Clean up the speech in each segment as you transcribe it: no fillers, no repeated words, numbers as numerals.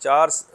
4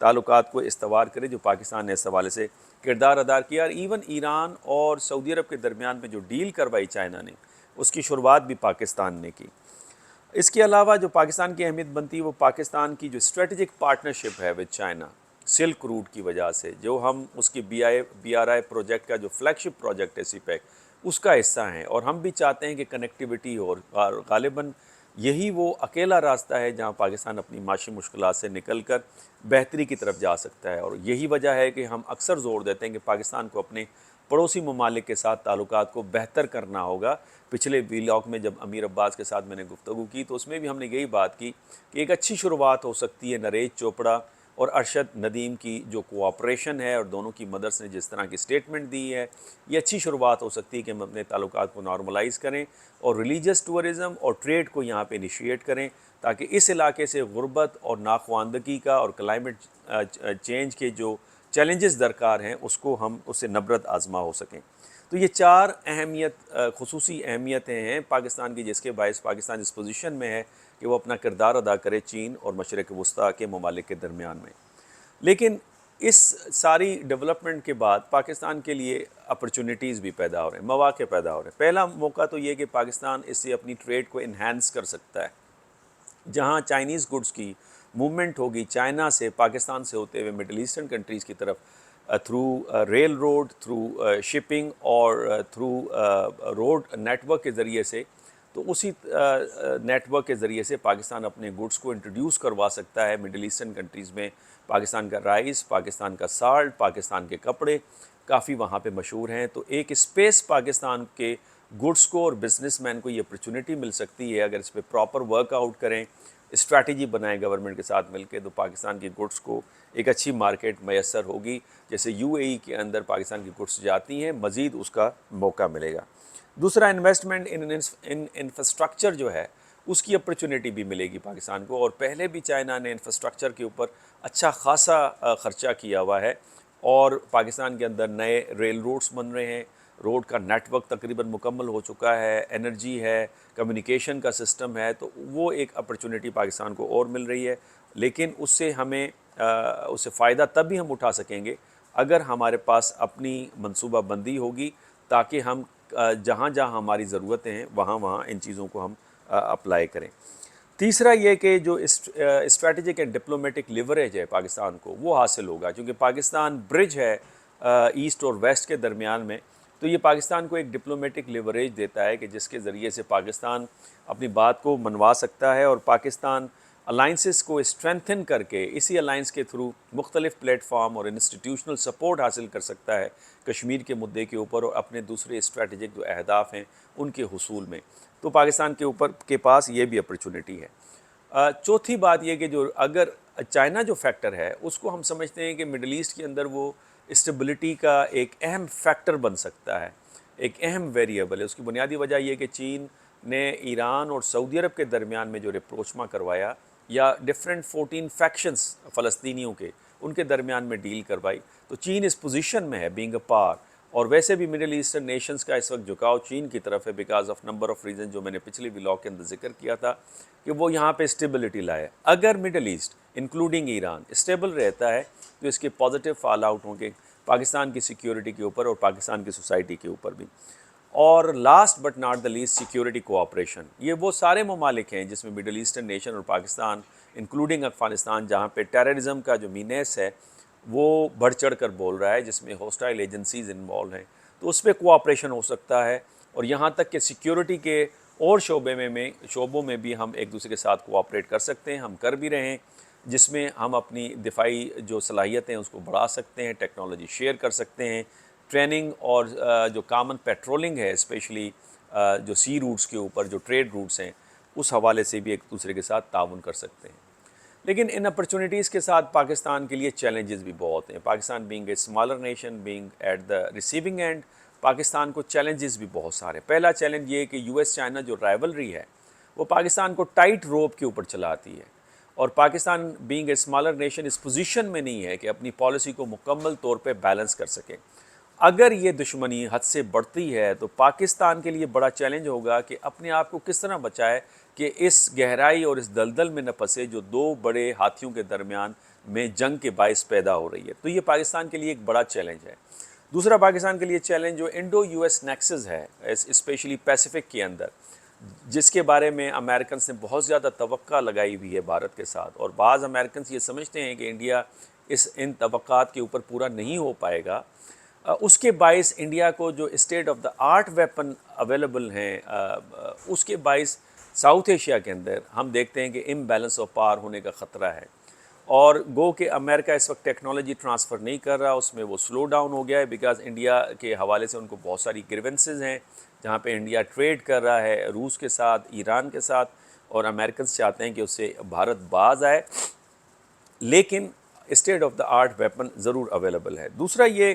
تعلقات کو استوار کرے، جو پاکستان نے اس حوالے سے کردار ادا کیا۔ اور ایون ایران اور سعودی عرب کے درمیان میں جو ڈیل کروائی چائنا نے، اس کی شروعات بھی پاکستان نے کی۔ اس کے علاوہ جو پاکستان کی اہمیت بنتی ہے وہ پاکستان کی جو اسٹریٹجک پارٹنرشپ ہے وتھ چائنا سلک روٹ کی وجہ سے، جو ہم اس کی بی آر آئی پروجیکٹ کا جو فلیگ شپ پروجیکٹ ہے سی پیک، اس کا حصہ ہیں، اور ہم بھی چاہتے ہیں کہ کنیکٹیوٹی ہو، اور غالباً یہی وہ اکیلا راستہ ہے جہاں پاکستان اپنی معاشی مشکلات سے نکل کر بہتری کی طرف جا سکتا ہے۔ اور یہی وجہ ہے کہ ہم اکثر زور دیتے ہیں کہ پاکستان کو اپنے پڑوسی ممالک کے ساتھ تعلقات کو بہتر کرنا ہوگا۔ پچھلے ویلاگ میں جب امیر عباس کے ساتھ میں نے گفتگو کی تو اس میں بھی ہم نے یہی بات کی کہ ایک اچھی شروعات ہو سکتی ہے نریش چوپڑا اور ارشد ندیم کی جو کوآپریشن ہے، اور دونوں کی مدرس نے جس طرح کی سٹیٹمنٹ دی ہے، یہ اچھی شروعات ہو سکتی ہے کہ ہم اپنے تعلقات کو نارملائز کریں اور ریلیجس ٹورزم اور ٹریڈ کو یہاں پہ انیشیٹ کریں، تاکہ اس علاقے سے غربت اور ناخواندگی کا اور کلائمیٹ چینج کے جو چیلنجز درکار ہیں اس کو ہم اس سے نبرد آزما ہو سکیں۔ تو یہ چار خصوصی اہمیتیں ہیں پاکستان کی، جس کے باعث پاکستان اس پوزیشن میں ہے کہ وہ اپنا کردار ادا کرے چین اور مشرق وسطیٰ کے ممالک کے درمیان میں۔ لیکن اس ساری ڈیولپمنٹ کے بعد پاکستان کے لیے اپرچونٹیز بھی پیدا ہو رہے ہیں، مواقع پیدا ہو رہے ہیں۔ پہلا موقع تو یہ کہ پاکستان اس سے اپنی ٹریڈ کو انہینس کر سکتا ہے۔ جہاں چائنیز گڈز کی موومنٹ ہوگی چائنا سے پاکستان سے ہوتے ہوئے مڈل ایسٹرن کنٹریز کی طرف، through rail road, through shipping اور تھرو روڈ نیٹ ورک کے ذریعے سے، تو اسی نیٹ ورک کے ذریعے سے پاکستان اپنے گڈز کو انٹروڈیوس کروا سکتا ہے مڈل ایسٹرن کنٹریز میں۔ پاکستان کا رائس، پاکستان کا سالٹ، پاکستان کے کپڑے کافی وہاں پہ مشہور ہیں، تو ایک اسپیس پاکستان کے گڈز کو اور بزنس مین کو یہ اپرچونٹی مل سکتی ہے اگر اس پہ پراپر ورک آؤٹ کریں، اسٹریٹجی بنائیں گورنمنٹ کے ساتھ مل کے، تو پاکستان کی گڈز کو ایک اچھی مارکیٹ میسر ہوگی۔ جیسے یو اے ای کے اندر پاکستان کی گڈز جاتی ہیں، مزید اس کا موقع ملے گا۔ دوسرا، انویسٹمنٹ ان انفراسٹرکچر جو ہے اس کی اپرچونٹی بھی ملے گی پاکستان کو، اور پہلے بھی چائنا نے انفراسٹرکچر کے اوپر اچھا خاصا خرچہ کیا ہوا ہے، اور پاکستان کے اندر نئے ریل روڈز بن رہے ہیں، روڈ کا نیٹ ورک تقریباً مکمل ہو چکا ہے، انرجی ہے، کمیونیکیشن کا سسٹم ہے، تو وہ ایک اپرچونٹی پاکستان کو اور مل رہی ہے۔ لیکن اس سے ہمیں اس سے فائدہ تب بھی ہم اٹھا سکیں گے اگر ہمارے پاس اپنی منصوبہ بندی ہوگی، تاکہ ہم جہاں جہاں ہماری ضرورتیں ہیں وہاں وہاں ان چیزوں کو ہم اپلائی کریں۔ تیسرا یہ کہ جو اسٹریٹجک اینڈ ڈپلومیٹک لیوریج ہے پاکستان کو، وہ حاصل ہوگا، کیونکہ پاکستان برج ہے ایسٹ اور ویسٹ کے درمیان میں، تو یہ پاکستان کو ایک ڈپلومیٹک لیوریج دیتا ہے کہ جس کے ذریعے سے پاکستان اپنی بات کو منوا سکتا ہے، اور پاکستان الائنسز کو اسٹرینتھن کر کے اسی الائنس کے تھرو مختلف پلیٹ فارم اور انسٹیٹیوشنل سپورٹ حاصل کر سکتا ہے کشمیر کے مدعے کے اوپر اور اپنے دوسرے اسٹریٹجک جو اہداف ہیں ان کے حصول میں۔ تو پاکستان کے پاس یہ بھی اپرچونٹی ہے۔ چوتھی بات یہ کہ جو اگر چائنا جو فیکٹر ہے اس کو ہم سمجھتے ہیں کہ مڈل ایسٹ کے اندر وہ اسٹیبلٹی کا ایک اہم فیکٹر بن سکتا ہے، ایک اہم ویریبل ہے۔ اس کی بنیادی وجہ یہ کہ چین نے ایران اور سعودی عرب کے درمیان میں جو ریپروچما کروایا، یا ڈفرینٹ 14 فیکشنز فلسطینیوں کے ان کے درمیان میں ڈیل کروائی، تو چین اس پوزیشن میں ہے بینگ اے پار، اور ویسے بھی مڈل ایسٹرن نیشنز کا اس وقت جھکاؤ چین کی طرف ہے because of number of reason, جو میں نے پچھلی ویلاگ کے اندر ذکر کیا تھا کہ وہ یہاں پہ اسٹیبلٹی لائے۔ اگر middle east including Iran stable رہتا ہے تو اس کے پازیٹیو فال آؤٹ ہوں گے پاکستان کی سیکیورٹی کے اوپر اور پاکستان کی سوسائٹی کے اوپر بھی۔ اور last but not the least, security cooperation. یہ وہ سارے ممالک ہیں جس میں مڈل ایسٹرن نیشن اور پاکستان انکلوڈنگ افغانستان، جہاں پہ ٹیررزم کا جو مینیس ہے وہ بڑھ چڑھ کر بول رہا ہے، جس میں ہوسٹائل ایجنسیز انوالو ہیں، تو اس پہ کوآپریشن ہو سکتا ہے، اور یہاں تک کہ سیکیورٹی کے اور شعبوں میں بھی ہم ایک دوسرے کے ساتھ کوآپریٹ کر سکتے ہیں، ہم کر بھی رہے ہیں، جس میں ہم اپنی دفاعی جو صلاحیتیں ہیں اس کو بڑھا سکتے ہیں، ٹیکنالوجی شیئر کر سکتے ہیں، ٹریننگ اور جو کامن پیٹرولنگ ہے اسپیشلی جو سی روٹس کے اوپر جو ٹریڈ روٹس ہیں اس حوالے سے بھی ایک دوسرے کے ساتھ تعاون کر سکتے ہیں۔ لیکن ان اپرچونٹیز کے ساتھ پاکستان کے لیے چیلنجز بھی بہت ہیں۔ Pakistan being a smaller nation, being at the receiving end, Pakistan کو چیلنجز بھی بہت سارے۔ پہلا چیلنج یہ کہ یو ایس چائنا جو رائیولری ہے وہ پاکستان کو ٹائٹ روپ کے اوپر چلاتی ہے، اور Pakistan being a smaller nation اس پوزیشن میں نہیں ہے کہ اپنی پالیسی کو مکمل طور پہ بیلنس کر سکے۔ اگر یہ دشمنی حد سے بڑھتی ہے تو پاکستان کے لیے بڑا چیلنج ہوگا کہ اپنے آپ کو کس طرح بچائے کہ اس گہرائی اور اس دلدل میں نہ پھنسے جو دو بڑے ہاتھیوں کے درمیان میں جنگ کے باعث پیدا ہو رہی ہے۔ تو یہ پاکستان کے لیے ایک بڑا چیلنج ہے۔ دوسرا پاکستان کے لیے چیلنج جو انڈو یو ایس نیکسس ہے اسپیشلی پیسیفک کے اندر، جس کے بارے میں امریکنس نے بہت زیادہ توقع لگائی ہوئی ہے بھارت کے ساتھ، اور بعض امریکنس یہ سمجھتے ہیں کہ انڈیا ان توقعات کے اوپر پورا نہیں ہو پائے گا۔ اس کے باعث انڈیا کو جو state of the art weapon available ہیں، اس کے باعث ساؤتھ ایشیا کے اندر ہم دیکھتے ہیں کہ امبیلنس آف پاور ہونے کا خطرہ ہے، اور گو کہ امریکہ اس وقت ٹیکنالوجی ٹرانسفر نہیں کر رہا، اس میں وہ سلو ڈاؤن ہو گیا ہے، بیکاز انڈیا کے حوالے سے ان کو بہت ساری گریونسز ہیں جہاں پہ انڈیا ٹریڈ کر رہا ہے روس کے ساتھ، ایران کے ساتھ، اور امریکنس چاہتے ہیں کہ اس سے بھارت باز آئے، لیکن state of the art weapon ضرور اویلیبل ہے۔ دوسرا یہ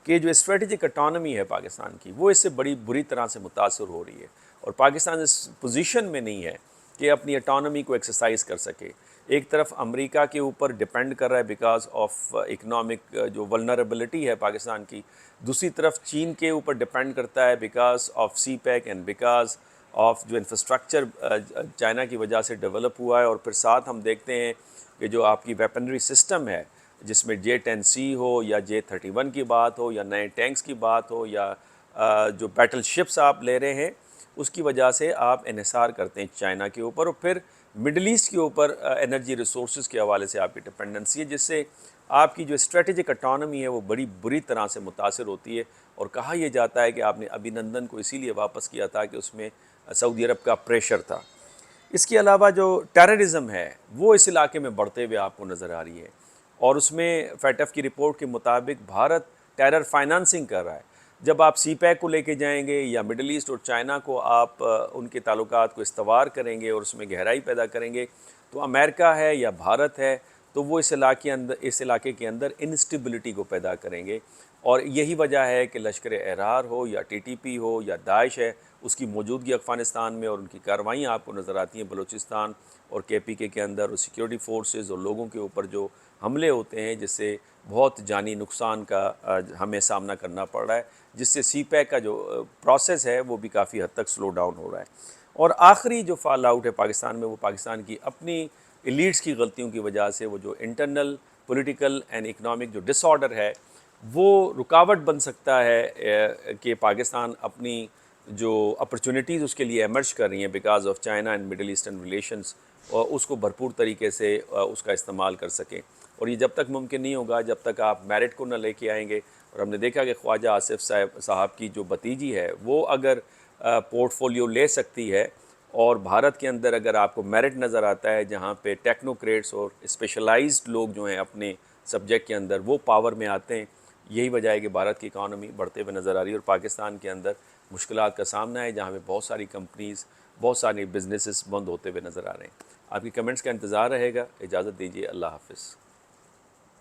کہ جو اسٹریٹجک اٹانومی ہے پاکستان کی، وہ اس سے بڑی بری طرح سے متاثر ہو رہی ہے، اور پاکستان اس پوزیشن میں نہیں ہے کہ اپنی اٹانومی کو ایکسرسائز کر سکے۔ ایک طرف امریکہ کے اوپر ڈپینڈ کر رہا ہے بیکاز آف اکنامک جو ولنریبلٹی ہے پاکستان کی، دوسری طرف چین کے اوپر ڈپینڈ کرتا ہے because of CPEC and because of جو انفراسٹرکچر چائنا کی وجہ سے ڈیولپ ہوا ہے، اور پھر ساتھ ہم دیکھتے ہیں کہ جو آپ کی ویپنری سسٹم ہے جس میں J-10C ہو یا J-31 کی بات ہو یا نئے ٹینکس کی بات ہو یا جو بیٹل شپس آپ لے رہے ہیں، اس کی وجہ سے آپ انحصار کرتے ہیں چائنا کے اوپر، اور پھر مڈل ایسٹ کے اوپر انرجی ریسورسز کے حوالے سے آپ کی ڈپینڈنسی ہے، جس سے آپ کی جو اسٹریٹجک اٹانومی ہے وہ بڑی بری طرح سے متاثر ہوتی ہے۔ اور کہا یہ جاتا ہے کہ آپ نے ابھینندن کو اسی لیے واپس کیا تھا کہ اس میں سعودی عرب کا پریشر تھا۔ اس کے علاوہ جو ٹیررزم ہے وہ اس علاقے میں بڑھتے ہوئے آپ کو نظر آ رہی ہے، اور اس میں فیٹف کی رپورٹ کے مطابق بھارت ٹیرر فائنانسنگ کر رہا ہے۔ جب آپ سی پیک کو لے کے جائیں گے یا مڈل ایسٹ اور چائنا کو آپ ان کے تعلقات کو استوار کریں گے اور اس میں گہرائی پیدا کریں گے، تو امریکہ ہے یا بھارت ہے تو وہ اس علاقے کے اندر انسٹیبلٹی کو پیدا کریں گے، اور یہی وجہ ہے کہ لشکر احرار ہو یا TTP ہو یا داعش ہے، اس کی موجودگی افغانستان میں اور ان کی کارروائیاں آپ کو نظر آتی ہیں بلوچستان اور KPK کے اندر، اور سیکیورٹی فورسز اور لوگوں کے اوپر جو حملے ہوتے ہیں جس سے بہت جانی نقصان کا ہمیں سامنا کرنا پڑ رہا ہے، جس سے سی پیک کا جو پروسیس ہے وہ بھی کافی حد تک سلو ڈاؤن ہو رہا ہے۔ اور آخری جو فال آؤٹ ہے پاکستان میں، وہ پاکستان کی اپنی ایلیٹس کی غلطیوں کی وجہ سے وہ جو انٹرنل پولیٹیکل اینڈ اکنامک جو ڈس آرڈر ہے وہ رکاوٹ بن سکتا ہے کہ پاکستان اپنی جو اپرچونٹیز اس کے لیے ایمرج کر رہی ہیں because of China and middle eastern relations, اور اس کو بھرپور طریقے سے اس کا استعمال کر سکیں۔ اور یہ جب تک ممکن نہیں ہوگا جب تک آپ میرٹ کو نہ لے کے آئیں گے، اور ہم نے دیکھا کہ خواجہ آصف صاحب کی جو بھتیجی ہے وہ اگر پورٹ فولیو لے سکتی ہے، اور بھارت کے اندر اگر آپ کو میرٹ نظر آتا ہے جہاں پہ ٹیکنوکریٹس اور اسپیشلائزڈ لوگ جو ہیں اپنے سبجیکٹ کے اندر وہ پاور میں آتے ہیں، یہی وجہ ہے کہ بھارت کی اکانومی بڑھتے ہوئے نظر آ رہی ہے، اور پاکستان کے اندر مشکلات کا سامنا ہے جہاں پہ بہت ساری کمپنیز، بہت ساری بزنسز بند ہوتے ہوئے نظر آ رہے ہیں۔ آپ کی کمنٹس کا انتظار رہے گا۔ اجازت دیجیے، اللہ حافظ۔